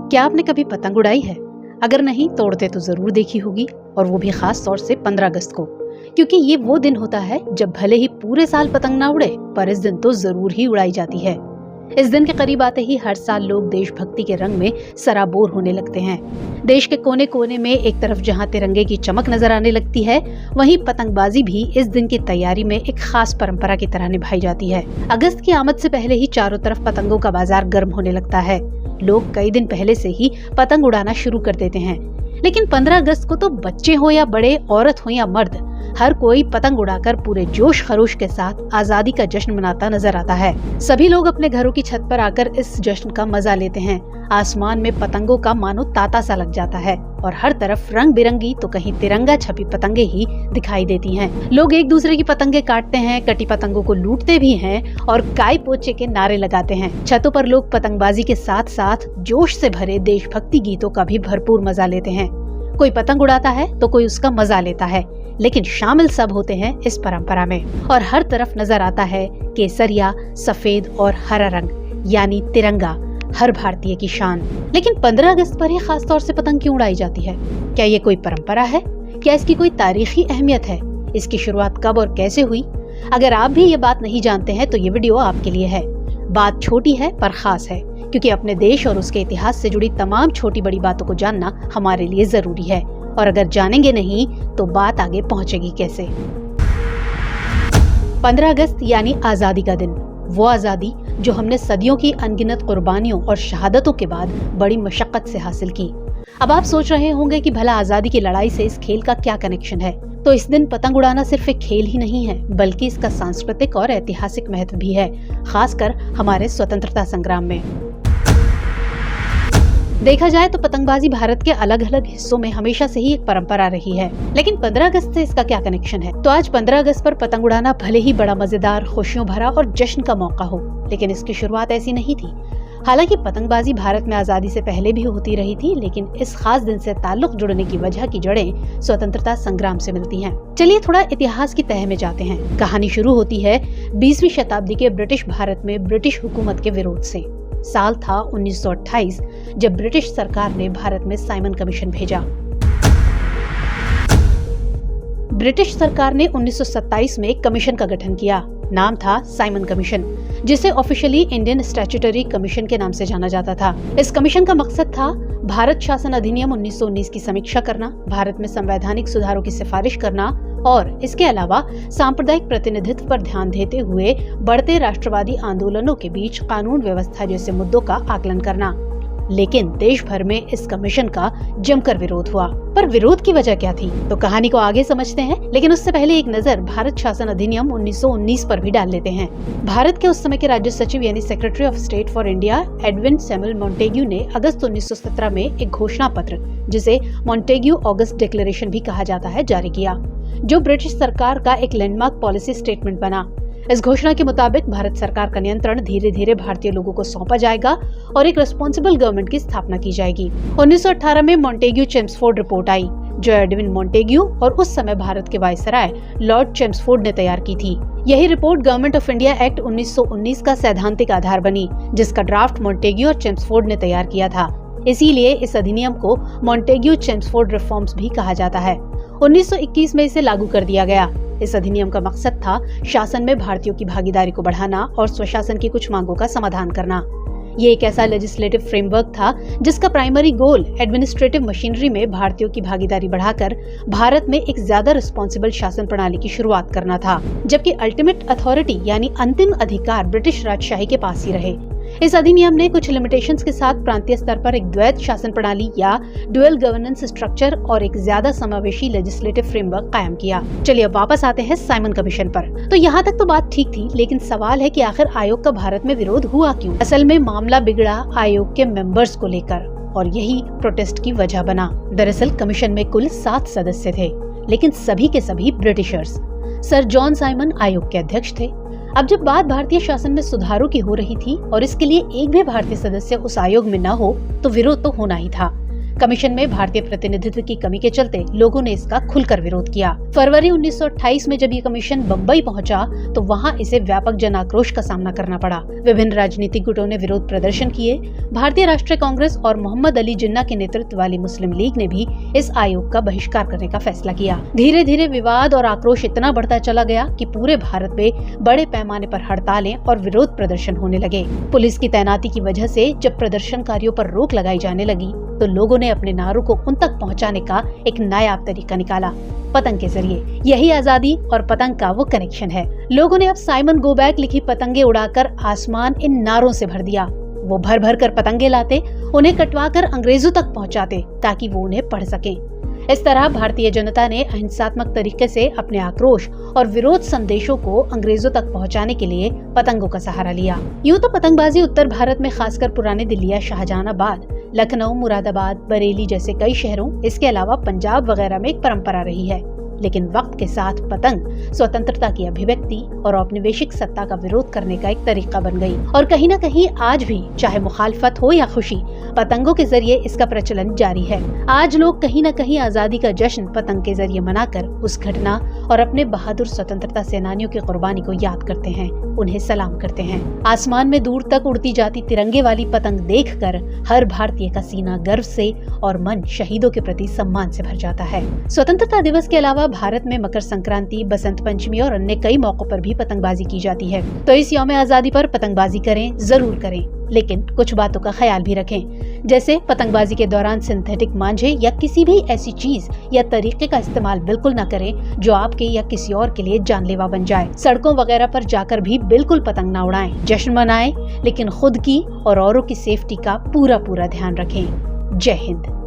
क्या आपने कभी पतंग उड़ाई है? अगर नहीं तो उड़ते तो जरूर देखी होगी, और वो भी खास तौर से 15 अगस्त को, क्योंकि ये वो दिन होता है जब भले ही पूरे साल पतंग ना उड़े, पर इस दिन तो जरूर ही उड़ाई जाती है। इस दिन के करीब आते ही हर साल लोग देशभक्ति के रंग में सराबोर होने लगते हैं। देश के कोने कोने में एक तरफ जहां तिरंगे की चमक नजर आने लगती है, वहीं पतंगबाजी भी इस दिन की तैयारी में एक खास परंपरा की तरह निभाई जाती है। अगस्त की आमद से पहले ही चारों तरफ पतंगों का बाजार गर्म होने लगता है। लोग कई दिन पहले से ही पतंग उड़ाना शुरू कर देते हैं। लेकिन 15 अगस्त को तो बच्चे हो या बड़े, औरत हो या मर्द, हर कोई पतंग उड़ाकर पूरे जोश खरोश के साथ आजादी का जश्न मनाता नजर आता है। सभी लोग अपने घरों की छत पर आकर इस जश्न का मजा लेते हैं। आसमान में पतंगों का मानो तांता सा लग जाता है और हर तरफ रंग बिरंगी तो कहीं तिरंगा छपी पतंगे ही दिखाई देती हैं। लोग एक दूसरे की पतंगे काटते हैं, कटी पतंगों को लूटते भी हैं और काय पोचे के नारे लगाते हैं। छतों पर लोग पतंगबाजी के साथ साथ जोश से भरे देशभक्ति गीतों का भी भरपूर मजा लेते हैं। कोई पतंग उड़ाता है तो कोई उसका मजा लेता है, लेकिन शामिल सब होते हैं इस परंपरा में। और हर तरफ नजर आता है केसरिया, सफेद और हरा रंग, यानी तिरंगा, हर भारतीय की शान। लेकिन 15 अगस्त पर ही खास तौर से पतंग क्यों उड़ाई जाती है? क्या ये कोई परंपरा है? क्या इसकी कोई तारीखी अहमियत है? इसकी शुरुआत कब और कैसे हुई? अगर आप भी ये बात नहीं जानते हैं तो ये वीडियो आपके लिए है। बात छोटी है पर खास है, क्योंकि अपने देश और उसके इतिहास से जुड़ी तमाम छोटी बड़ी बातों को जानना हमारे लिए जरूरी है, और अगर जानेंगे नहीं तो बात आगे पहुंचेगी कैसे। 15 अगस्त यानी आजादी का दिन, वो आजादी जो हमने सदियों की अनगिनत कुर्बानियों और शहादतों के बाद बड़ी मशक्कत से हासिल की। अब आप सोच रहे होंगे कि भला आजादी की लड़ाई से इस खेल का क्या कनेक्शन है? तो इस दिन पतंग उड़ाना सिर्फ एक खेल ही नहीं है, बल्कि इसका सांस्कृतिक और ऐतिहासिक महत्व भी है, खासकर हमारे स्वतंत्रता संग्राम में। देखा जाए तो पतंगबाजी भारत के अलग अलग हिस्सों में हमेशा से ही एक परंपरा रही है, लेकिन 15 अगस्त से इसका क्या कनेक्शन है? तो आज 15 अगस्त पर पतंग उड़ाना भले ही बड़ा मजेदार, खुशियों भरा और जश्न का मौका हो, लेकिन इसकी शुरुआत ऐसी नहीं थी। हालांकि पतंगबाजी भारत में आजादी से पहले भी होती रही थी, लेकिन इस खास दिन से ताल्लुक जुड़ने की वजह की जड़ें स्वतंत्रता संग्राम से मिलती हैं। चलिए थोड़ा इतिहास की तह में जाते हैं। कहानी शुरू होती है 20वीं शताब्दी के ब्रिटिश भारत में ब्रिटिश हुकूमत के विरोध से। साल था 1928, जब ब्रिटिश सरकार ने भारत में साइमन कमीशन भेजा। ब्रिटिश सरकार ने 1927 में एक कमीशन का गठन किया। नाम था साइमन कमीशन, जिसे ऑफिशियली इंडियन स्टैट्यूटरी कमीशन के नाम से जाना जाता था। इस कमीशन का मकसद था भारत शासन अधिनियम 1919 की समीक्षा करना, भारत में संवैधानिक सुधारों की सिफारिश करना और इसके अलावा सांप्रदायिक प्रतिनिधित्व पर ध्यान देते हुए बढ़ते राष्ट्रवादी आंदोलनों के बीच कानून व्यवस्था जैसे मुद्दों का आकलन करना। लेकिन देश भर में इस कमीशन का जमकर विरोध हुआ। पर विरोध की वजह क्या थी? तो कहानी को आगे समझते हैं, लेकिन उससे पहले एक नजर भारत शासन अधिनियम 1919 पर भी डाल लेते हैं। भारत के उस समय के राज्य सचिव यानी secretary of state for India Edwin Samuel Montagu ने अगस्त 1917 में एक घोषणा पत्र, जिसे मॉन्टेग्यू ऑगस्ट डिक्लेरेशन भी कहा जाता है, जारी किया, जो ब्रिटिश सरकार का एक लैंडमार्क पॉलिसी स्टेटमेंट बना। इस घोषणा के मुताबिक भारत सरकार का नियंत्रण धीरे धीरे भारतीय लोगों को सौंपा जाएगा और एक रिस्पॉन्सिबल गवर्नमेंट की स्थापना की जाएगी। 1918 में मॉन्टेग्यू चेम्सफोर्ड रिपोर्ट आई, जो एडविन मॉन्टेग्यू और उस समय भारत के वायसराय लॉर्ड चेम्सफोर्ड ने तैयार की थी। यही report government of India act 1919 का सैद्धांतिक आधार बनी, जिसका ड्राफ्ट मॉन्टेग्यू और चेम्सफोर्ड ने तैयार किया था। इसीलिए इस अधिनियम को मॉन्टेग्यू चेम्सफोर्ड रिफॉर्म्स भी कहा जाता है। 1921 में इसे लागू कर दिया गया। इस अधिनियम का मकसद था शासन में भारतीयों की भागीदारी को बढ़ाना और स्वशासन की कुछ मांगों का समाधान करना। ये एक ऐसा लेजिस्लेटिव फ्रेमवर्क था जिसका प्राइमरी गोल एडमिनिस्ट्रेटिव मशीनरी में भारतीयों की भागीदारी बढ़ाकर भारत में एक ज्यादा रिस्पॉन्सिबल शासन प्रणाली की शुरुआत करना था, जबकि अल्टीमेट अथॉरिटी यानी अंतिम अधिकार ब्रिटिश राजशाही के पास ही रहे। इस अधिनियम ने कुछ लिमिटेशंस के साथ प्रांतीय स्तर पर एक द्वैत शासन प्रणाली या ड्यूअल गवर्नेंस स्ट्रक्चर और एक ज्यादा समावेशी लेजिस्लेटिव फ्रेमवर्क कायम किया। चलिए अब वापस आते हैं साइमन कमीशन पर। तो यहाँ तक तो बात ठीक थी, लेकिन सवाल है कि आखिर आयोग का भारत में विरोध हुआ क्यों? असल में मामला बिगड़ा आयोग के मेंबर्स को लेकर, और यही प्रोटेस्ट की वजह बना। दरअसल कमीशन में कुल 7 सदस्य थे, लेकिन सभी के सभी ब्रिटिशर्स। सर जॉन साइमन आयोग के अध्यक्ष थे। अब जब बात भारतीय शासन में सुधारों की हो रही थी और इसके लिए एक भी भारतीय सदस्य उस आयोग में न हो, तो विरोध तो होना ही था। कमीशन में भारतीय प्रतिनिधित्व की कमी के चलते लोगों ने इसका खुलकर विरोध किया। फरवरी 1928 में जब ये कमीशन बम्बई पहुंचा तो वहां इसे व्यापक जन आक्रोश का सामना करना पड़ा। विभिन्न राजनीतिक गुटों ने विरोध प्रदर्शन किए। भारतीय राष्ट्रीय कांग्रेस और मोहम्मद अली जिन्ना के नेतृत्व वाली मुस्लिम लीग ने भी इस आयोग का बहिष्कार करने का फैसला किया। धीरे धीरे विवाद और आक्रोश इतना बढ़ता चला गया कि पूरे भारत में बड़े पैमाने पर हड़तालें और विरोध प्रदर्शन होने लगे। पुलिस की तैनाती की वजह से जब प्रदर्शनकारियों पर रोक लगाई जाने लगी तो लोगों ने अपने नारों को उन तक पहुंचाने का एक नायाब तरीका निकाला, पतंग के जरिए। यही आजादी और पतंग का वो कनेक्शन है। लोगों ने अब साइमन गो बैक लिखी पतंगे उड़ाकर आसमान इन नारों से भर दिया। वो भर भर कर पतंगे लाते, उन्हें कटवा कर अंग्रेजों तक पहुंचाते ताकि वो उन्हें पढ़ सकें। इस तरह भारतीय जनता ने अहिंसात्मक तरीके से अपने आक्रोश और विरोध संदेशों को अंग्रेजों तक पहुंचाने के लिए पतंगों का सहारा लिया। यूं तो पतंगबाजी उत्तर भारत में खासकर पुराने दिल्ली या शाहजहानाबाद, लखनऊ, मुरादाबाद, बरेली जैसे कई शहरों, इसके अलावा पंजाब वगैरह में एक परंपरा रही है। लेकिन वक्त के साथ पतंग स्वतंत्रता की अभिव्यक्ति और औपनिवेशिक सत्ता का विरोध करने का एक तरीका बन गई। और कहीं न कहीं आज भी, चाहे मुखालफत हो या खुशी, पतंगों के जरिए इसका प्रचलन जारी है। आज लोग कहीं न कहीं आजादी का जश्न पतंग के जरिए मनाकर उस घटना और अपने बहादुर स्वतंत्रता सेनानियों की कुर्बानी को याद करते हैं, उन्हें सलाम करते हैं। आसमान में दूर तक उड़ती जाती तिरंगे वाली पतंग देखकर हर भारतीय का सीना गर्व से और मन शहीदों के प्रति सम्मान से भर जाता है। स्वतंत्रता दिवस के अलावा भारत में मकर संक्रांति, बसंत पंचमी और अन्य कई मौकों पर भी पतंगबाजी की जाती है। तो इस यौम आजादी पर पतंगबाजी करें, जरूर करें, लेकिन कुछ बातों का ख्याल भी रखें। जैसे पतंगबाजी के दौरान सिंथेटिक मांझे या किसी भी ऐसी चीज या तरीके का इस्तेमाल बिल्कुल न करें जो आपके या किसी और के लिए जानलेवा बन जाए। सड़कों वगैरह पर जाकर भी बिल्कुल पतंग न उड़ाएं। जश्न मनाएं, लेकिन खुद की और औरों की सेफ्टी का पूरा ध्यान रखें। जय हिंद।